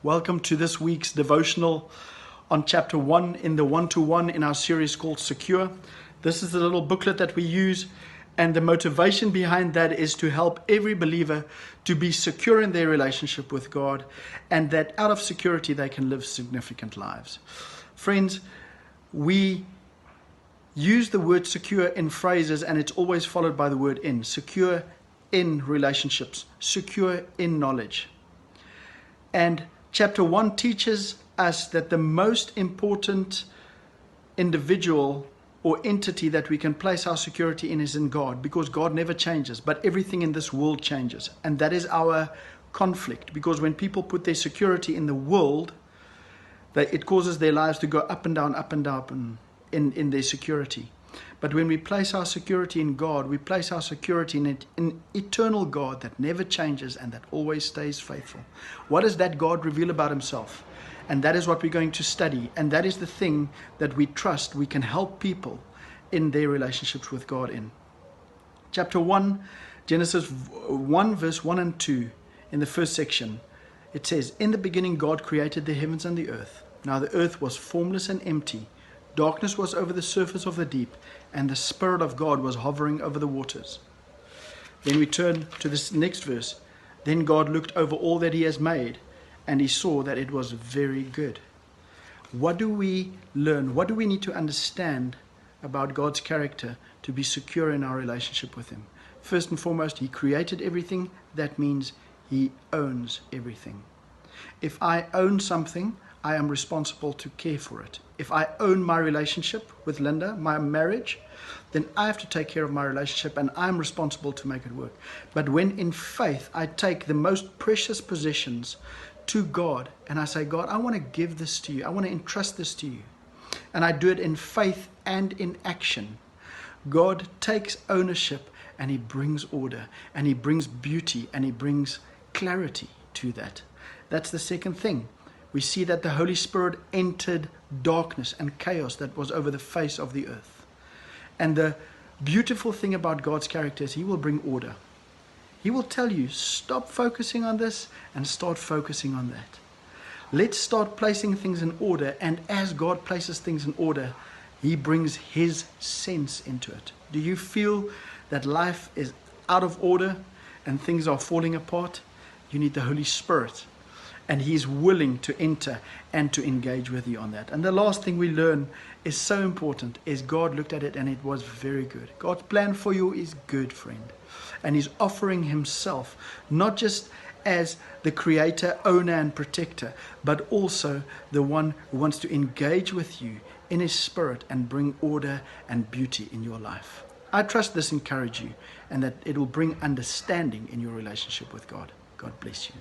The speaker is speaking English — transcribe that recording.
Welcome to this week's devotional on chapter 1 in the 1-to-1 in our series called Secure. This is the little booklet that we use, and the motivation behind that is to help every believer to be secure in their relationship with God, and that out of security they can live significant lives. Friends, we use the word secure in phrases, and it's always followed by the word in. Secure in relationships, secure in knowledge. And chapter 1 teaches us that the most important individual or entity that we can place our security in is in God, because God never changes, but everything in this world changes. And that is our conflict, because when people put their security in the world, it causes their lives to go up and down in their security. But when we place our security in God, we place our security in an eternal God that never changes and that always stays faithful. What does that God reveal about himself? And that is what we're going to study. And that is the thing that we trust we can help people in their relationships with God in. Chapter 1, Genesis 1, verse 1 and 2, in the first section, it says, "In the beginning God created the heavens and the earth. Now the earth was formless and empty. Darkness was over the surface of the deep, and the Spirit of God was hovering over the waters." Then we turn to this next verse. "Then God looked over all that he has made, and he saw that it was very good." What do we learn? What do we need to understand about God's character to be secure in our relationship with him? First and foremost, he created everything. That means he owns everything. If I own something, I am responsible to care for it. If I own my relationship with Linda, my marriage, then I have to take care of my relationship, and I'm responsible to make it work. But when in faith I take the most precious possessions to God and I say, "God, I want to give this to you. I want to entrust this to you." And I do it in faith and in action. God takes ownership, and he brings order, and he brings beauty, and he brings clarity to that. That's the second thing. We see that the Holy Spirit entered darkness and chaos that was over the face of the earth. And the beautiful thing about God's character is he will bring order. He will tell you, stop focusing on this and start focusing on that. Let's start placing things in order. And as God places things in order, he brings his sense into it. Do you feel that life is out of order and things are falling apart? You need the Holy Spirit. And he's willing to enter and to engage with you on that. And the last thing we learn is so important, is God looked at it and it was very good. God's plan for you is good, friend. And he's offering himself, not just as the creator, owner, and protector, but also the one who wants to engage with you in his spirit and bring order and beauty in your life. I trust this encourages you, and that it will bring understanding in your relationship with God. God bless you.